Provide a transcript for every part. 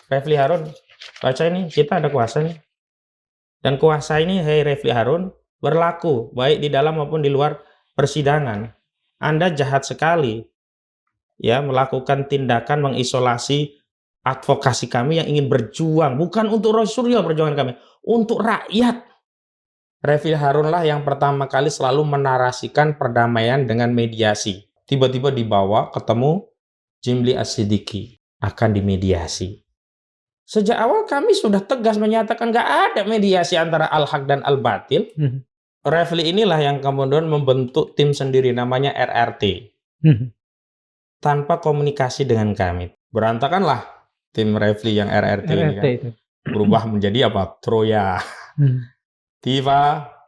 Refli Harun, baca ini, kita ada kuasa nih. Dan kuasa ini, hei Refli Harun, berlaku baik di dalam maupun di luar persidangan. Anda jahat sekali ya melakukan tindakan mengisolasi advokasi kami yang ingin berjuang, bukan untuk Roy Suryo perjuangan kami, untuk rakyat. Refli Harun lah yang pertama kali selalu menarasikan perdamaian dengan mediasi. Tiba-tiba dibawa ketemu Jimli As-Siddiqi akan dimediasi. Sejak awal kami sudah tegas menyatakan nggak ada mediasi antara al-haq dan al-batil. Refli inilah yang kemudian membentuk tim sendiri namanya RRT. Tanpa komunikasi dengan kami. Berantakanlah tim Refli yang RRT ini kan. Itu. Berubah menjadi apa? Troya. Tiba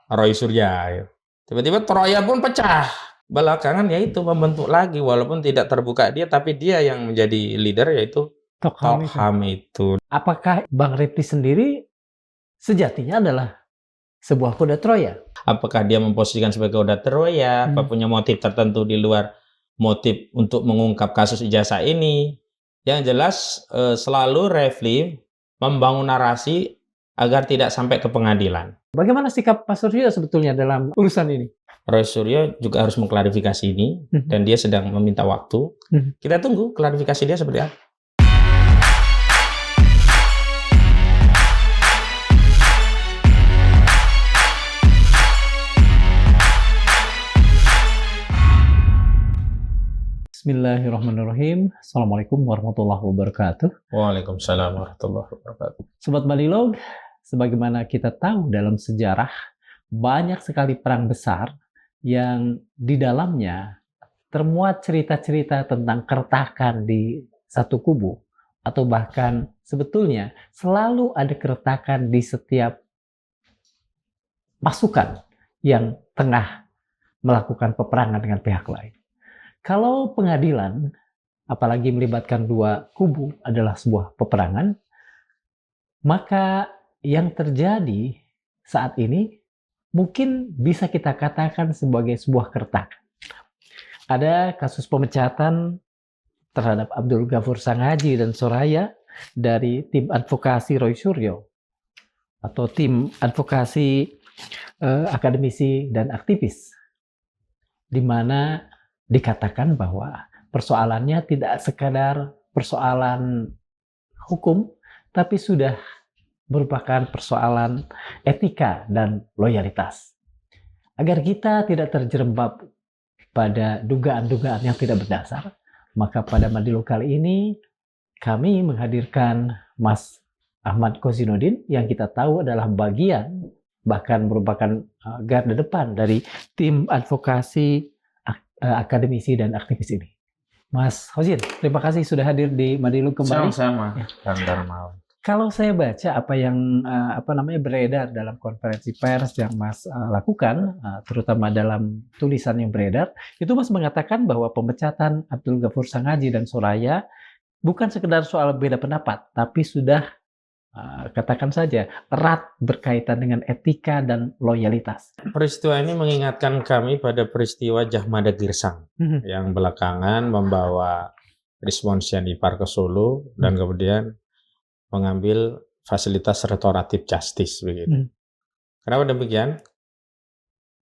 Roy Suryo. Tiba-tiba Troya pun pecah. Belakangan yaitu membentuk lagi walaupun tidak terbuka dia, tapi dia yang menjadi leader yaitu Tokham itu. Apakah Bang Refli sendiri sejatinya adalah sebuah kuda Troya? Apakah dia memposisikan sebagai kuda Troya? Apa punya motif tertentu di luar motif untuk mengungkap kasus ijazah ini? Yang jelas selalu Refli membangun narasi agar tidak sampai ke pengadilan. Bagaimana sikap Pak Suryo sebetulnya dalam urusan ini? Roy Suryo juga harus mengklarifikasi ini dan dia sedang meminta waktu. Kita tunggu klarifikasi dia seperti apa. Bismillahirrahmanirrahim. Assalamualaikum warahmatullahi wabarakatuh. Waalaikumsalam warahmatullahi wabarakatuh. Sobat Badilog, sebagaimana kita tahu dalam sejarah, banyak sekali perang besar yang di dalamnya termuat cerita-cerita tentang keretakan di satu kubu, atau bahkan sebetulnya selalu ada keretakan di setiap pasukan yang tengah melakukan peperangan dengan pihak lain. Kalau pengadilan, apalagi melibatkan dua kubu, adalah sebuah peperangan, maka yang terjadi saat ini mungkin bisa kita katakan sebagai sebuah keretakan. Ada kasus pemecatan terhadap Abdul Ghafur Sanghaji dan Soraya dari tim advokasi Roy Suryo, atau tim advokasi akademisi dan aktivis, di mana dikatakan bahwa persoalannya tidak sekadar persoalan hukum, tapi sudah merupakan persoalan etika dan loyalitas. Agar kita tidak terjerembab pada dugaan-dugaan yang tidak berdasar, maka pada Madilog kali ini kami menghadirkan Mas Ahmad Kozinudin yang kita tahu adalah bagian, bahkan merupakan garda depan dari tim advokasi akademisi dan aktivis ini. Mas Kozin, terima kasih sudah hadir di Madilog kembali. Sama-sama, Kang Darmawan. Kalau saya baca apa yang beredar dalam konferensi pers yang Mas lakukan, terutama dalam tulisan yang beredar, itu Mas mengatakan bahwa pemecatan Abdul Ghafur Sanghaji dan Soraya bukan sekedar soal beda pendapat, tapi sudah katakan saja erat berkaitan dengan etika dan loyalitas. Peristiwa ini mengingatkan kami pada peristiwa Jahmada Girsang yang belakangan membawa Respons Yanipar ke Solo dan kemudian mengambil fasilitas restoratif justice begitu. Kenapa demikian?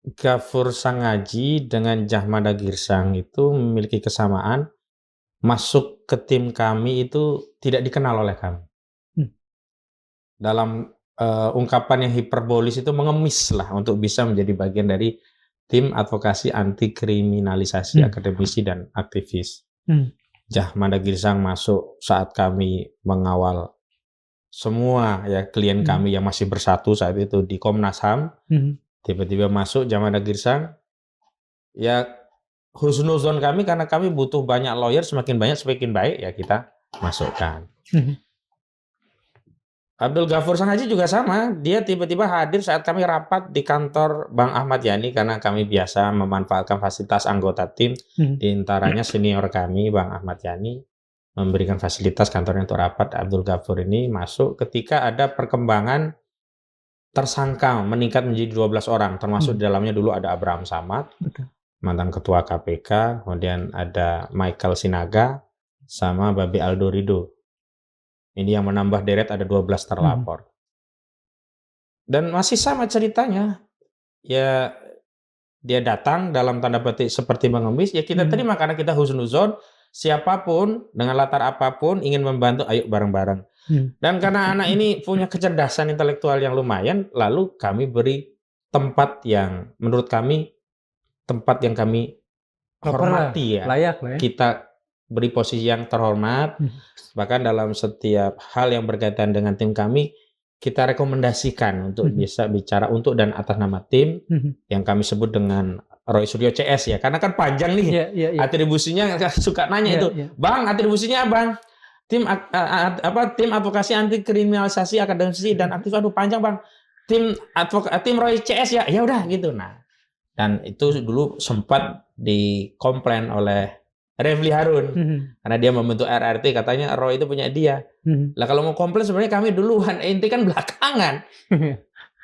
Ghafur Sanghaji dengan Jahmada Girsang itu memiliki kesamaan, masuk ke tim kami itu tidak dikenal oleh kami. Dalam ungkapan yang hiperbolis itu mengemis lah untuk bisa menjadi bagian dari tim advokasi anti kriminalisasi akademisi dan aktivis. Jahmada Girsang masuk saat kami mengawal semua ya klien kami yang masih bersatu saat itu di Komnas HAM. Tiba-tiba masuk Jahmada Girsang, ya husnuzon kami karena kami butuh banyak lawyer, semakin banyak semakin baik ya kita masukkan. Abdul Ghafur Sanghaji juga sama, dia tiba-tiba hadir saat kami rapat di kantor Bang Ahmad Yani karena kami biasa memanfaatkan fasilitas anggota tim, diantaranya senior kami Bang Ahmad Yani memberikan fasilitas kantornya untuk rapat. Abdul Ghafur ini masuk ketika ada perkembangan tersangka meningkat menjadi 12 orang, termasuk di dalamnya dulu ada Abraham Samad, mantan ketua KPK, kemudian ada Michael Sinaga, sama Babe Aldo Rido. Ini yang menambah deret ada 12 terlapor. Dan masih sama ceritanya. Ya, dia datang dalam tanda petik seperti mengemis, ya kita terima karena kita husnuzon, siapapun dengan latar apapun ingin membantu, ayo bareng-bareng. Dan karena anak ini punya kecerdasan intelektual yang lumayan, lalu kami beri tempat yang menurut kami tempat yang kami hormati ya. Layak lah ya. Kita beri posisi yang terhormat. Bahkan dalam setiap hal yang berkaitan dengan tim kami, kita rekomendasikan untuk bisa bicara untuk dan atas nama tim yang kami sebut dengan Roy Suryo CS ya. Karena kan panjang nih atribusinya, suka nanya itu. Bang, atribusinya Bang? Tim tim advokasi anti kriminalisasi akademisi dan aktif, aduh panjang Bang. Tim Roy CS ya. Ya udah gitu. Nah, dan itu dulu sempat dikomplain oleh Refli Harun karena dia membentuk RRT, katanya Roy itu punya dia. Lah kalau mau komplain sebenarnya kami duluan, inti kan belakangan.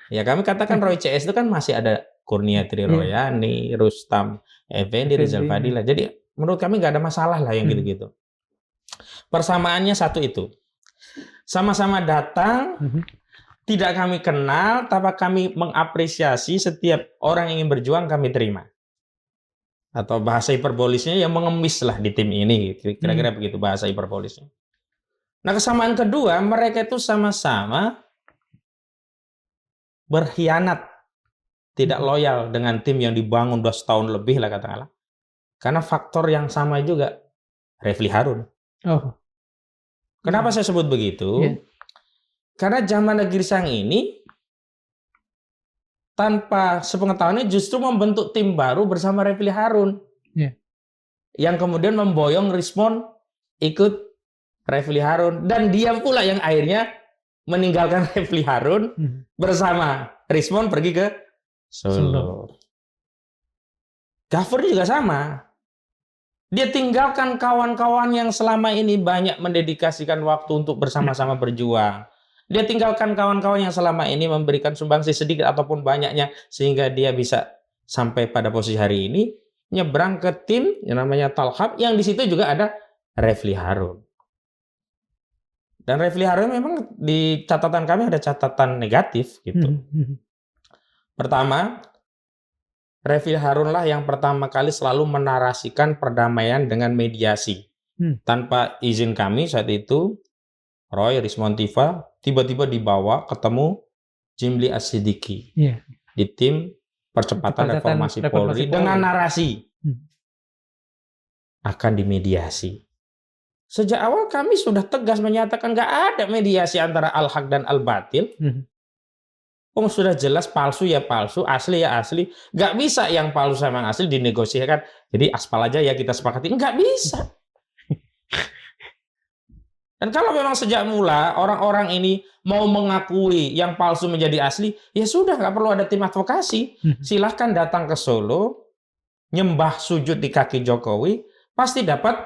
Ya kami katakan Roy CS itu kan masih ada Kurnia Triroyani, Rustam Effendi, Rizal Fadila. Jadi menurut kami nggak ada masalah lah yang gitu-gitu. Persamaannya satu itu. Sama-sama datang, tidak kami kenal, tapi kami mengapresiasi setiap orang yang ingin berjuang kami terima. Atau bahasa hiperbolisnya yang mengemis lah di tim ini, kira-kira begitu bahasa hiperbolisnya. Nah, kesamaan kedua, mereka itu sama-sama berkhianat, tidak loyal dengan tim yang dibangun 12 tahun lebih lah katakanlah. Karena faktor yang sama juga, Refli Harun. Kenapa saya sebut begitu? Karena zaman Negeri Sang ini tanpa sepengetahuannya justru membentuk tim baru bersama Refli Harun. Yang kemudian memboyong Rismon ikut Refli Harun. Dan dia pula yang akhirnya meninggalkan Refli Harun bersama Rismon pergi ke Solo. Gafur juga sama. Dia tinggalkan kawan-kawan yang selama ini banyak mendedikasikan waktu untuk bersama-sama berjuang. Dia tinggalkan kawan-kawan yang selama ini memberikan sumbangsi sedikit ataupun banyaknya sehingga dia bisa sampai pada posisi hari ini, nyebrang ke tim yang namanya Talhab yang di situ juga ada Refli Harun. Dan Refli Harun memang di catatan kami ada catatan negatif gitu. Pertama, Refli Harun lah yang pertama kali selalu menarasikan perdamaian dengan mediasi. Tanpa izin kami saat itu, Roy, Rismon Tifa tiba-tiba dibawa ketemu Jimli As-Siddiqi di tim percepatan reformasi Polri dengan narasi akan dimediasi. Sejak awal kami sudah tegas menyatakan nggak ada mediasi antara Al-Haq dan Al-Batil. Sudah jelas palsu ya palsu, asli ya asli. Nggak bisa yang palsu sama yang asli dinegosiasikan. Jadi aspal aja ya kita sepakati. Nggak bisa. Dan kalau memang sejak mula orang-orang ini mau mengakui yang palsu menjadi asli, ya sudah nggak perlu ada tim advokasi. Silahkan datang ke Solo, nyembah sujud di kaki Jokowi, pasti dapat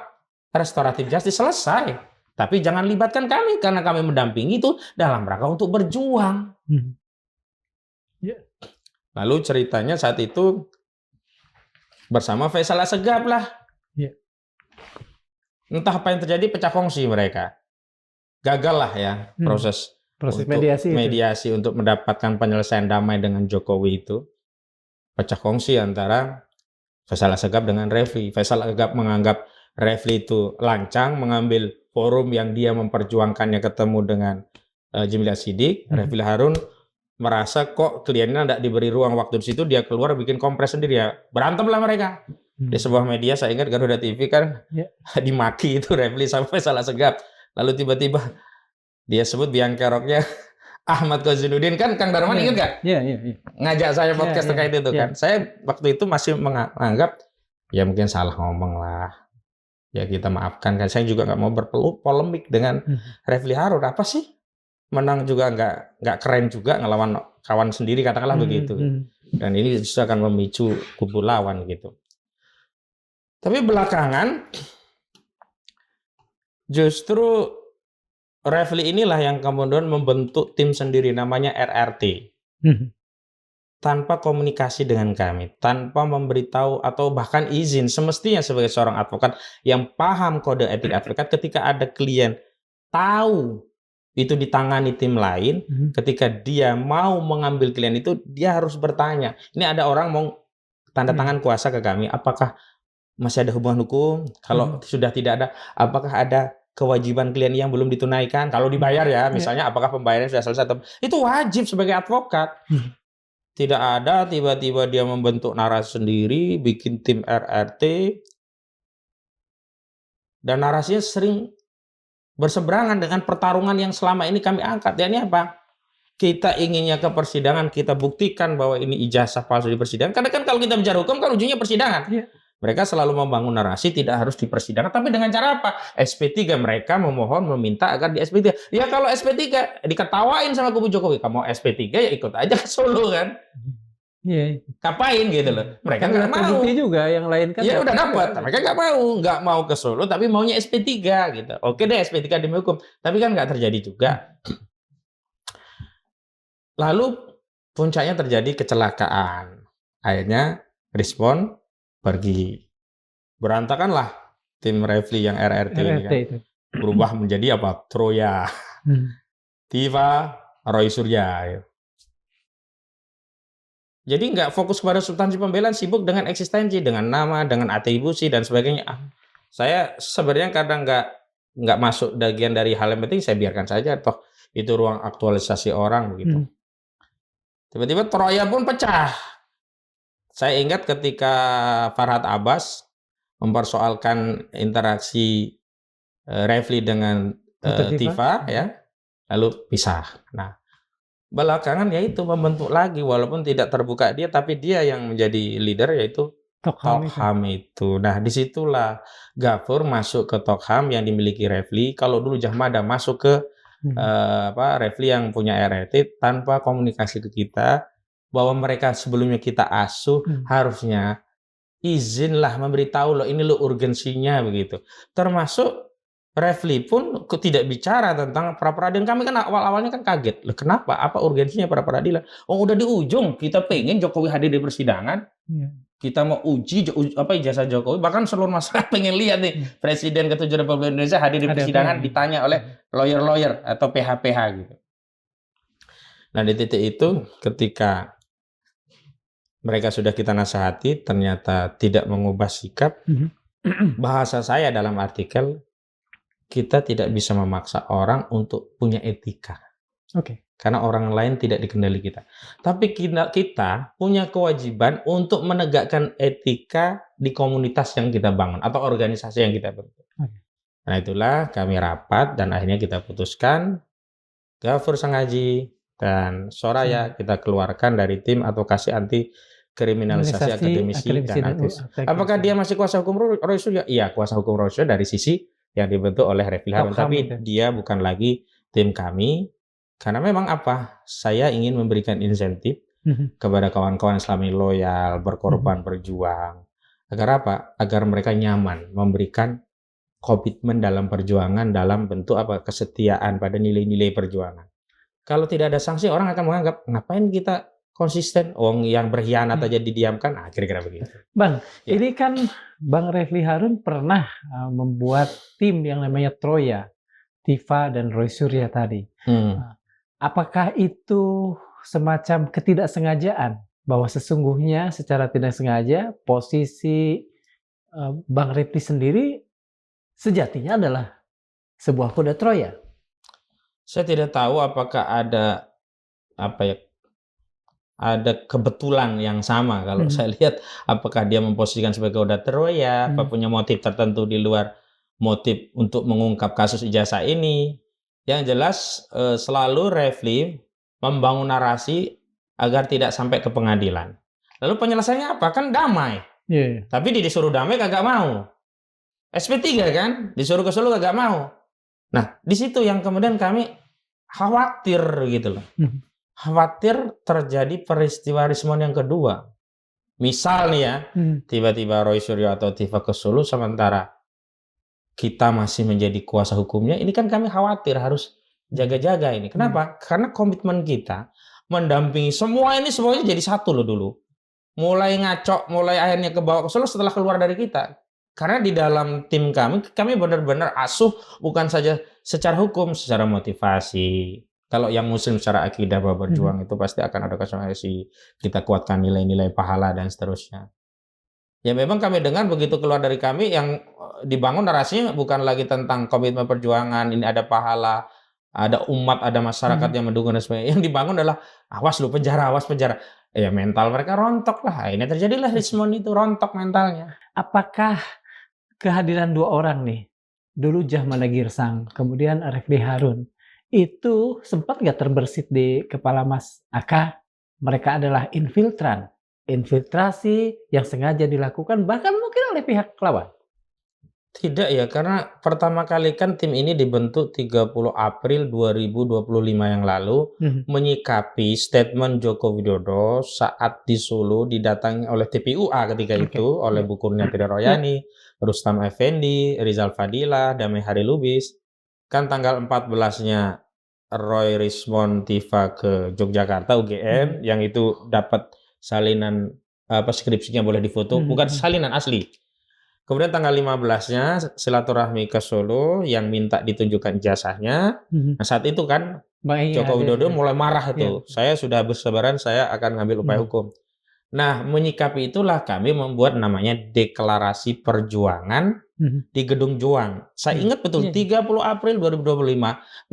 restoratif justice, selesai. Tapi jangan libatkan kami karena kami mendampingi itu dalam rangka untuk berjuang. Lalu ceritanya saat itu bersama Faisal Assegaf lah. Entah apa yang terjadi, pecah kongsi mereka. Gagal lah ya proses mediasi untuk mendapatkan penyelesaian damai dengan Jokowi itu. Pecah kongsi antara Faisal Assegaf dengan Refli. Faisal Assegaf menganggap Refli itu lancang, mengambil forum yang dia memperjuangkannya ketemu dengan Jimli As-Siddiq. Refli Harun merasa kok kliennya tidak diberi ruang waktu di situ, dia keluar bikin kompres sendiri ya. Berantemlah mereka. Di sebuah media saya ingat Garuda TV kan dimaki itu Refli sampai Faisal Assegaf. Lalu tiba-tiba dia sebut biang keroknya Ahmad Kozinuddin, kan Kang Darman ingat gak? Ngajak saya podcast terkait itu kan. Saya waktu itu masih menganggap ya mungkin salah ngomong lah. Ya kita maafkan kan. Saya juga nggak mau berpolemik dengan Refli Harun. Apa sih? Menang juga nggak keren juga ngelawan kawan sendiri katakanlah begitu. Dan ini justru akan memicu kubu lawan gitu. Tapi belakangan justru Refli inilah yang kemudian membentuk tim sendiri namanya RRT. Tanpa komunikasi dengan kami, tanpa memberitahu atau bahkan izin. Semestinya sebagai seorang advokat yang paham kode etik advokat, ketika ada klien tahu itu ditangani tim lain, ketika dia mau mengambil klien itu, dia harus bertanya. Ini ada orang mau tanda tangan kuasa ke kami, apakah masih ada hubungan hukum? Kalau sudah tidak ada, apakah ada kewajiban klien yang belum ditunaikan? Kalau dibayar ya, misalnya apakah pembayarannya sudah selesai? Itu wajib sebagai advokat. Tidak ada tiba-tiba dia membentuk narasi sendiri, bikin tim RRT, dan narasinya sering berseberangan dengan pertarungan yang selama ini kami angkat. Ya ini apa? Kita inginnya ke persidangan, kita buktikan bahwa ini ijazah palsu di persidangan. Karena kan kalau kita bicara hukum kan ujungnya persidangan. Mereka selalu membangun narasi tidak harus di persidangan. Tapi dengan cara apa? SP3 mereka memohon, meminta agar di SP3. Ya kalau SP3 diketawain sama kubu Jokowi, kamu SP3 ya ikut aja ke Solo kan. Kapain gitu loh. Mereka nggak mau. Terbukti juga yang lain kan. Ya udah dapat. Mereka nggak mau ke Solo, tapi maunya SP3 gitu. Oke deh SP3 demi hukum. Tapi kan nggak terjadi juga. Lalu puncaknya terjadi kecelakaan. Akhirnya respon pergi. Berantakanlah tim Refli yang RRT ini kan. itu. Berubah menjadi apa? Troya. Tiva, Roy Surya. Jadi nggak fokus pada substansi pembelaan, sibuk dengan eksistensi, dengan nama, dengan atribusi dan sebagainya. Saya sebenarnya kadang nggak masuk bagian dari hal yang penting, saya biarkan saja. Toh itu ruang aktualisasi orang begitu. Tiba-tiba Troya pun pecah. Saya ingat ketika Farhad Abbas mempersoalkan interaksi Refli dengan Tiva, ya, lalu pisah. Nah, belakangan ya itu membentuk lagi, walaupun tidak terbuka dia, tapi dia yang menjadi leader yaitu Tokham itu. Nah, disitulah Gafur masuk ke Tokham yang dimiliki Refli. Kalau dulu Jahmada masuk ke Refli yang punya RRT tanpa komunikasi ke kita, bahwa mereka sebelumnya kita asuh, harusnya izinlah memberitahu loh ini lo urgensinya begitu. Termasuk Refli pun tidak bicara tentang pra peradilan. Kami kan awal-awalnya kan kaget. Loh, kenapa? Apa urgensinya pra peradilan? Oh udah di ujung, kita pengen Jokowi hadir di persidangan. Kita mau uji ijazah Jokowi. Bahkan seluruh masyarakat pengen lihat nih Presiden ke-7 Republik Indonesia hadir di persidangan, ditanya oleh lawyer-lawyer atau PH-PH gitu. Nah di titik itu ketika mereka sudah kita nasihati, ternyata tidak mengubah sikap. Bahasa saya dalam artikel, kita tidak bisa memaksa orang untuk punya etika. Karena orang lain tidak dikendali kita. Tapi kita punya kewajiban untuk menegakkan etika di komunitas yang kita bangun atau organisasi yang kita bentuk. Nah itulah kami rapat dan akhirnya kita putuskan Gafur Sangaji dan Soraya kita keluarkan dari tim advokasi anti kriminalisasi akademisi dan aktivis. Apakah dia masih kuasa hukum Roy Suryo? Iya, kuasa hukum Roy Suryo dari sisi yang dibentuk oleh Refli Harun, tapi dia bukan lagi tim kami. Karena memang apa? Saya ingin memberikan insentif kepada kawan-kawan Islami loyal, berkorban, berjuang. Agar apa? Agar mereka nyaman memberikan komitmen dalam perjuangan dalam bentuk apa? Kesetiaan pada nilai-nilai perjuangan. Kalau tidak ada sanksi, orang akan menganggap ngapain kita konsisten, yang berkhianat aja didiamkan, kira-kira begitu. Bang, ini kan Bang Refli Harun pernah membuat tim yang namanya Troya, Tiva dan Roy Surya tadi. Apakah itu semacam ketidaksengajaan bahwa sesungguhnya secara tidak sengaja posisi Bang Refli sendiri sejatinya adalah sebuah kuda Troya? Saya tidak tahu apakah ada ada kebetulan yang sama. Kalau saya lihat apakah dia memposisikan sebagai kuda Troya, apa punya motif tertentu di luar motif untuk mengungkap kasus ijazah ini. Yang jelas selalu Refli membangun narasi agar tidak sampai ke pengadilan. Lalu penyelesaiannya apa? Kan damai. Tapi disuruh damai kagak mau. SP3 kan, disuruh ke Solo kagak mau. Nah, di situ yang kemudian kami khawatir gitu loh. Khawatir terjadi peristiwa Rismon yang kedua. Misal nih ya, tiba-tiba Roy Suryo atau Tiva ke Solo sementara kita masih menjadi kuasa hukumnya, ini kan kami khawatir harus jaga-jaga ini. Kenapa? Karena komitmen kita mendampingi semuanya jadi satu loh dulu. Mulai ngacok, mulai akhirnya ke bawah ke Solo setelah keluar dari kita. Karena di dalam tim kami benar-benar asuh bukan saja secara hukum, secara motivasi. Kalau yang muslim secara akidah bahwa berjuang itu pasti akan ada konsekuensi. Kita kuatkan nilai-nilai pahala dan seterusnya. Ya memang kami dengar begitu keluar dari kami yang dibangun narasinya bukan lagi tentang komitmen perjuangan, ini ada pahala, ada umat, ada masyarakat yang mendukung dan sebagainya. Yang dibangun adalah awas lu penjara, awas penjara. Ya mental mereka rontok lah. Ini terjadilah Rismond itu rontok mentalnya. Apakah kehadiran dua orang nih, dulu Jahmana Girsang, kemudian Refli Harun, itu sempat nggak terbersit di kepala Mas Aka? Mereka adalah infiltran, infiltrasi yang sengaja dilakukan bahkan mungkin oleh pihak lawan. Tidak ya, karena pertama kali kan tim ini dibentuk 30 April 2025 yang lalu menyikapi statement Joko Widodo saat di Solo didatangi oleh TPUA ketika itu oleh Bu Kurniatira Royani, Rustam Effendi, Rizal Fadila, Damai Hari Lubis. Kan tanggal 14-nya Roy Rismond Tifa ke Yogyakarta UGM yang itu dapat salinan skripsinya boleh difoto, bukan salinan asli. Kemudian tanggal 15-nya silaturahmi ke Solo yang minta ditunjukkan ijazahnya. Nah saat itu kan Joko Widodo mulai marah itu. Saya sudah bersebaran, saya akan ngambil upaya hukum. Nah menyikapi itulah kami membuat namanya deklarasi perjuangan di Gedung Juang. Saya ingat betul 30 April 2025.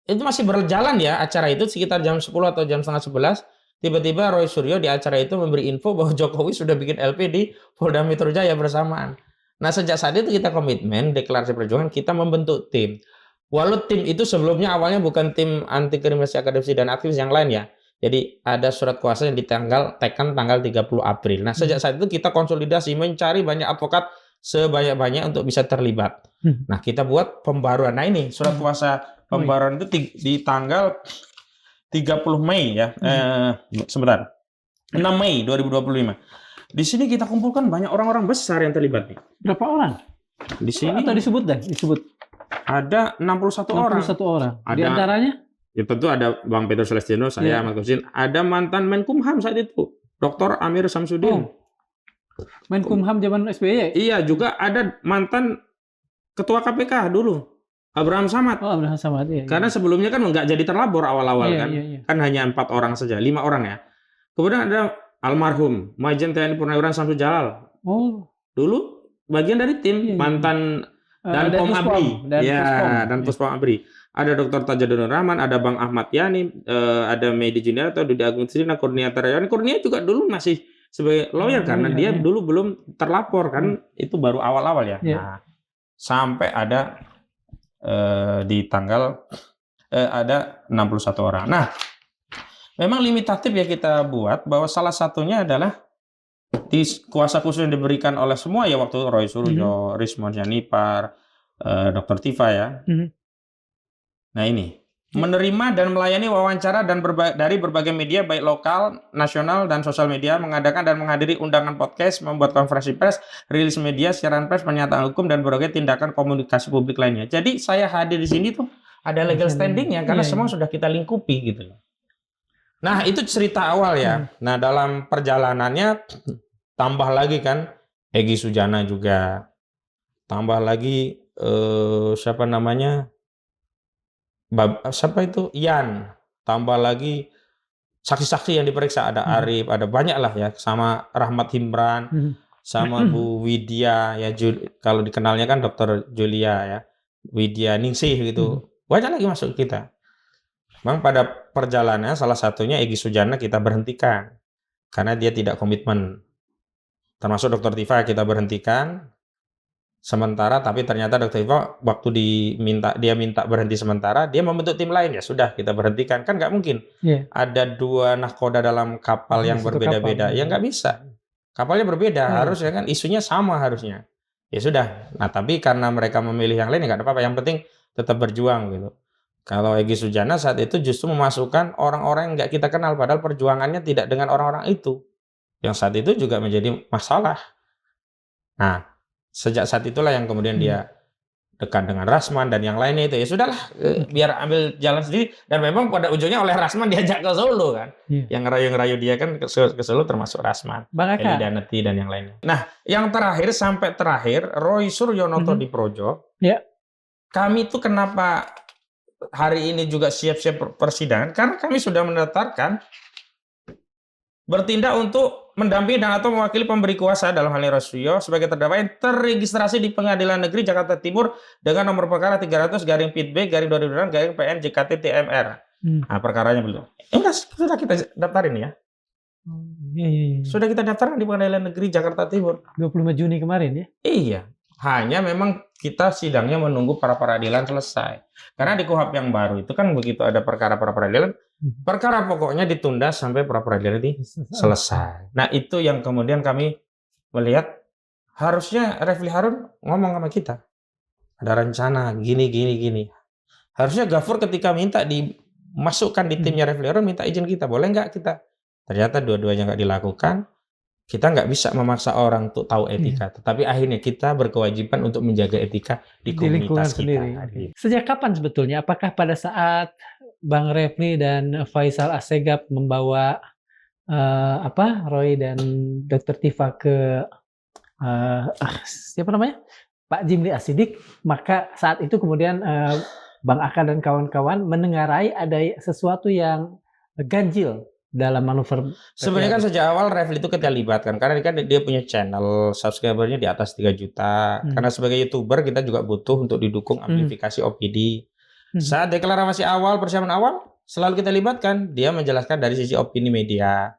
Itu masih berjalan ya acara itu sekitar jam 10 atau jam setengah 11. Tiba-tiba Roy Suryo di acara itu memberi info bahwa Jokowi sudah bikin LP di Polda Metro Jaya bersamaan. Nah sejak saat itu kita komitmen deklarasi perjuangan kita membentuk tim. Walau tim itu sebelumnya awalnya bukan tim anti kriminalisasi akademisi dan aktivis yang lain ya. Jadi ada surat kuasa yang tekan tanggal 30 April. Nah sejak saat itu kita konsolidasi mencari banyak advokat sebanyak-banyak untuk bisa terlibat. Nah kita buat pembaruan. Nah ini surat kuasa pembaruan itu di tanggal 30 Mei ya, sebentar, 6 Mei 2025. Di sini kita kumpulkan banyak orang-orang besar yang terlibat nih. Berapa orang? Di sini atau disebut deh, disebut. Ada 61 orang. 61 orang. Ada, di antaranya? Ya tentu ada Bang Peter Celestino, saya, Ahmad Kosin. Ada mantan Menkumham saat itu, Dr. Amir Samsudin. Menkumham zaman SBY? Iya, juga ada mantan Ketua KPK dulu. Abraham Samad. Oh, Abraham Samad, iya. Karena sebelumnya kan nggak jadi terlapor awal-awal kan. Iya. Kan hanya 4 orang saja, 5 orang ya. Kemudian ada almarhum Majen TNI Purnawirawan Samsul Jalal. Oh. Dulu bagian dari tim mantan dan Pom Abri. Dan Puspom Abri. Ada Dr. Tajudin Rahman, ada Bang Ahmad Yani, ada Medi Juniarto, Dudi Agung Sirina, Kurnia Terawan. Kurnia juga dulu masih sebagai lawyer karena dia dulu belum terlapor kan. Itu baru awal-awal ya. Nah, sampai ada di tanggal ada 61 orang. Nah, memang limitatif ya kita buat bahwa salah satunya adalah di kuasa khusus yang diberikan oleh semua ya waktu Roy Suryo, Rismond Janipar, Dr. Tifa ya. Nah ini menerima dan melayani wawancara dan dari berbagai media baik lokal, nasional dan sosial media, mengadakan dan menghadiri undangan podcast, membuat konferensi pers, rilis media, siaran pers, pernyataan hukum dan berbagai tindakan komunikasi publik lainnya. Jadi saya hadir di sini tuh ada legal standingnya karena semua sudah kita lingkupi gitu. Nah itu cerita awal ya. Nah dalam perjalanannya tambah lagi kan Egy Sujana juga, tambah lagi siapa namanya? Siapa itu? Ian. Tambah lagi saksi-saksi yang diperiksa, ada Arif, ada banyak lah ya, sama Rahmat Himran, sama Bu Widya ya, kalau dikenalnya kan Dr. Julia ya, Widya Ningsih gitu. Banyak lagi masuk kita. Memang pada perjalanannya salah satunya Egy Sujana kita berhentikan karena dia tidak komitmen. Termasuk Dr. Tifa kita berhentikan sementara, tapi ternyata Dr. Tifa waktu dia minta berhenti sementara, dia membentuk tim lain, ya sudah kita berhentikan. Kan nggak mungkin ada 2 nahkoda dalam kapal yang berbeda-beda, ya nggak bisa. Kapalnya berbeda, harusnya kan isunya sama harusnya. Ya sudah. Nah tapi karena mereka memilih yang lain ya nggak ada apa-apa. Yang penting tetap berjuang gitu. Kalau Egy Sujana saat itu justru memasukkan orang-orang yang nggak kita kenal, padahal perjuangannya tidak dengan orang-orang itu. Yang saat itu juga menjadi masalah. Nah, sejak saat itulah yang kemudian dia dekat dengan Rasman dan yang lainnya itu, ya sudahlah, biar ambil jalan sendiri. Dan memang pada ujungnya oleh Rasman diajak ke Solo kan. Iya. Yang ngerayu-ngerayu dia kan ke Solo termasuk Rasman, Bang Eli Aka, Daneti dan yang lainnya. Nah, yang terakhir sampai terakhir Roy Suryonoto di Projo. Ya. Kami itu kenapa hari ini juga siap-siap persidangan? Karena kami sudah mendaftarkan bertindak untuk mendampingi dan atau mewakili pemberi kuasa dalam hal ini Roy sebagai terdakwa yang terregistrasi di Pengadilan Negeri Jakarta Timur dengan nomor perkara 300/PIB/2006/PN JKT TMR. Nah, perkaranya belum. Sudah kita daftarin ya. Iya. Sudah kita daftarkan di Pengadilan Negeri Jakarta Timur. 25 Juni kemarin ya? Iya. Hanya memang kita sidangnya menunggu pra peradilan selesai. Karena di KUHP yang baru itu kan begitu ada perkara pra peradilan, perkara pokoknya ditunda sampai pra peradilan ini selesai. Nah, itu yang kemudian kami melihat harusnya Refli Harun ngomong sama kita. Ada rencana gini. Harusnya Gafur ketika minta dimasukkan di timnya Refli Harun minta izin kita, boleh nggak kita? Ternyata dua-duanya nggak dilakukan. Kita nggak bisa memaksa orang untuk tahu etika, tetapi akhirnya kita berkewajiban untuk menjaga etika di komunitas kita. Sendiri. Sejak kapan sebetulnya? Apakah pada saat Bang Refli dan Faisal Assegaf membawa Roy dan Dr. Tifa ke siapa namanya? Pak Jimli Asidik, maka saat itu kemudian Bang Aka dan kawan-kawan menengarai ada sesuatu yang ganjil dalam manuver. Sebenarnya kan sejak awal Refli itu kita libatkan karena kan dia punya channel subscribernya di atas 3 juta. Karena sebagai YouTuber kita juga butuh untuk didukung amplifikasi opini. Saat deklarasi awal, persiapan awal selalu kita libatkan. Dia menjelaskan dari sisi opini media.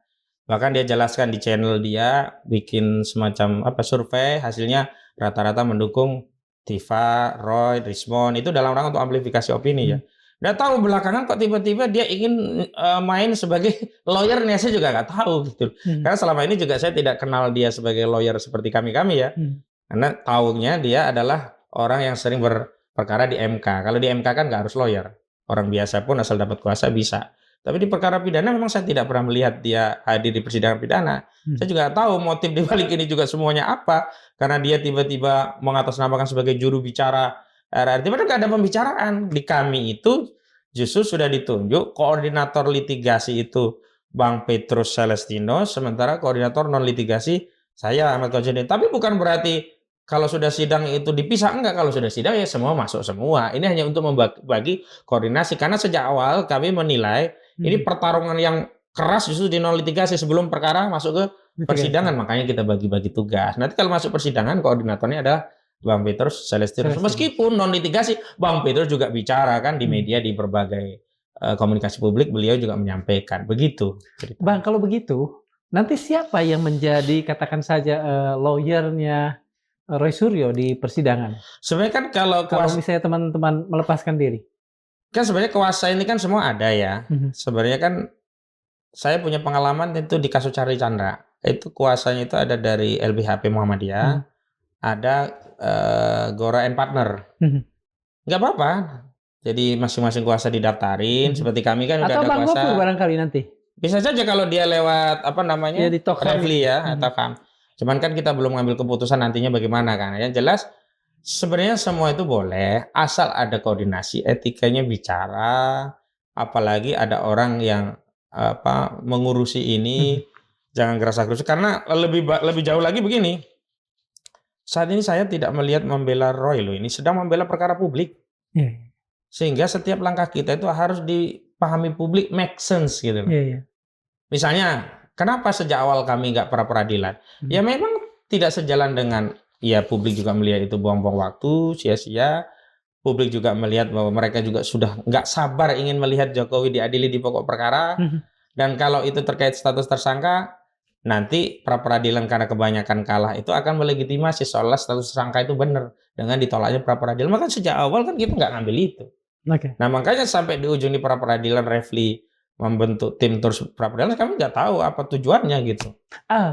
Bahkan dia jelaskan di channel dia bikin semacam survei, hasilnya rata-rata mendukung Tifa, Roy, Rismon, itu dalam rangka untuk amplifikasi opini ya. Nggak tahu belakangan kok tiba-tiba dia ingin main sebagai lawyernya, saya juga nggak tahu gitu. Karena selama ini juga saya tidak kenal dia sebagai lawyer seperti kami ya. Karena tahunya dia adalah orang yang sering berperkara di MK. Kalau di MK kan nggak harus lawyer. Orang biasa pun asal dapat kuasa bisa. Tapi di perkara pidana memang saya tidak pernah melihat dia hadir di persidangan pidana. Saya juga nggak tahu motif di balik ini juga semuanya apa. Karena dia tiba-tiba mengatasnamakan sebagai juru bicara RRT, padahal nggak ada pembicaraan. Di kami itu justru sudah ditunjuk koordinator litigasi itu Bang Petrus Celestino, sementara koordinator non litigasi saya Ahmad Kojodin. Tapi bukan berarti kalau sudah sidang itu dipisah, enggak. Kalau sudah sidang ya semua masuk semua. Ini hanya untuk membagi koordinasi, karena sejak awal kami menilai ini pertarungan yang keras justru di non litigasi sebelum perkara masuk ke persidangan. Makanya kita bagi-bagi tugas. Nanti kalau masuk persidangan koordinatornya adalah Bang Petrus Celestinus. Meskipun non litigasi, Bang Petrus juga bicara kan di media, di berbagai komunikasi publik, beliau juga menyampaikan begitu. Bang, kalau begitu, nanti siapa yang menjadi katakan saja lawyernya Roy Suryo di persidangan? Sebenarnya kan kalau misalnya teman-teman melepaskan diri, kan sebenarnya kuasa ini kan semua ada ya. Sebenarnya kan saya punya pengalaman itu di kasus Charlie Chandra. Itu kuasanya itu ada dari LBHP Muhammadiyah. Ada Gora and Partner. Nggak apa-apa. Jadi masing-masing kuasa didaftarin. Seperti kami kan udah ada kuasa. Atau Bang Gopur barangkali nanti. Bisa saja kalau dia lewat Ya, di Refli ya atau KAM. Cuman kan kita belum ngambil keputusan nantinya bagaimana kan. Yang jelas sebenarnya semua itu boleh asal ada koordinasi, etikanya bicara. Apalagi ada orang yang mengurusi ini. Jangan gerasa-gerusu, karena lebih jauh lagi begini. Saat ini saya tidak melihat membela Roy loh, ini sedang membela perkara publik. Sehingga setiap langkah kita itu harus dipahami publik, make sense gitu. Misalnya, kenapa sejak awal kami nggak pra peradilan? Ya memang tidak sejalan dengan, ya publik juga melihat itu buang-buang waktu, sia-sia. Publik juga melihat bahwa mereka juga sudah nggak sabar ingin melihat Jokowi diadili di pokok perkara. Dan kalau itu terkait status tersangka, nanti pra peradilan karena kebanyakan kalah itu akan melegitimasi seolah status tersangka itu benar dengan ditolaknya pra peradilan. Maka sejak awal kan kita nggak ngambil itu. Nah makanya sampai di ujung di pra peradilan Refli membentuk tim terus pra peradilan, kami nggak tahu apa tujuannya gitu.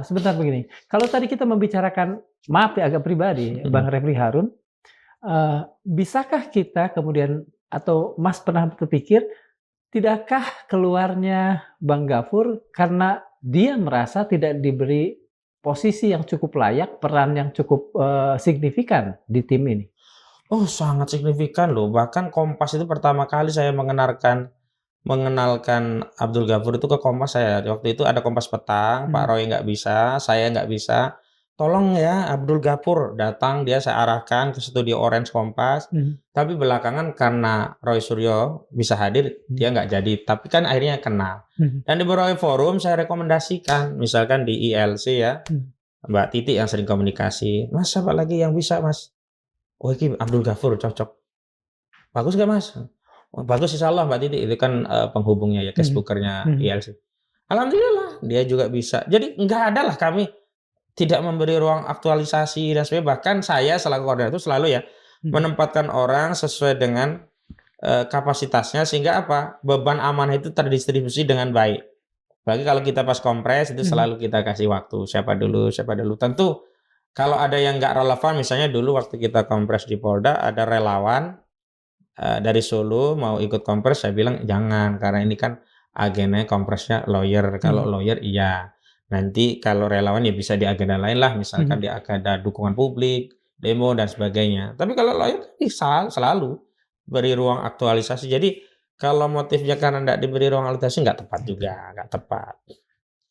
Sebentar begini. Kalau tadi kita membicarakan, maaf ya agak pribadi, Bang Refli Harun, bisakah kita kemudian atau Mas pernah berpikir, tidakkah keluarnya Bang Gafur karena dia merasa tidak diberi posisi yang cukup layak, peran yang cukup signifikan di tim ini? Oh, sangat signifikan loh. Bahkan Kompas itu pertama kali saya mengenalkan Abdul Ghafur itu ke Kompas saya. Waktu itu ada Kompas Petang, Pak Mhm, Roy nggak bisa, saya nggak bisa. Tolong ya Abdul Ghafur datang, dia saya arahkan ke studio Orange Kompas. mhm, Tapi belakangan karena Roy Suryo bisa hadir, mhm, dia nggak jadi. Tapi kan akhirnya kenal. mhm, Dan di beberapa forum saya rekomendasikan, misalkan di ILC ya, mhm, Mbak Titi yang sering komunikasi. Mas, siapa lagi yang bisa, Mas? Oh, ini Abdul Ghafur cocok. Bagus nggak, Mas? Oh, bagus insya Allah Mbak Titi. Itu kan penghubungnya ya, mhm, Facebooker-nya mhm, ILC. Alhamdulillah, dia juga bisa. Jadi nggak ada lah kami tidak memberi ruang aktualisasi dan sebagainya. Bahkan saya selaku koordinator selalu ya mhm, menempatkan orang sesuai dengan kapasitasnya sehingga apa? Beban amanah itu terdistribusi dengan baik. Apalagi kalau kita pas kompres itu mhm, selalu kita kasih waktu. Siapa dulu, siapa dulu. Tentu kalau ada yang nggak relevan, misalnya dulu waktu kita kompres di Polda ada relawan dari Solo mau ikut kompres, saya bilang jangan karena ini kan agennya kompresnya lawyer. Kalau mhm, lawyer iya. Nanti kalau relawan ya bisa di agenda lain lah, misalkan mhm. di agenda dukungan publik, demo dan sebagainya. Tapi kalau lawyer kan bisa selalu beri ruang aktualisasi. Jadi kalau motifnya karena tidak diberi ruang aktualisasi nggak tepat juga, nggak tepat.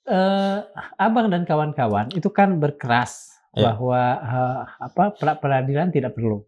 Eee, Abang dan kawan-kawan itu kan berkeras Ya. bahwa, pra-peradilan tidak perlu.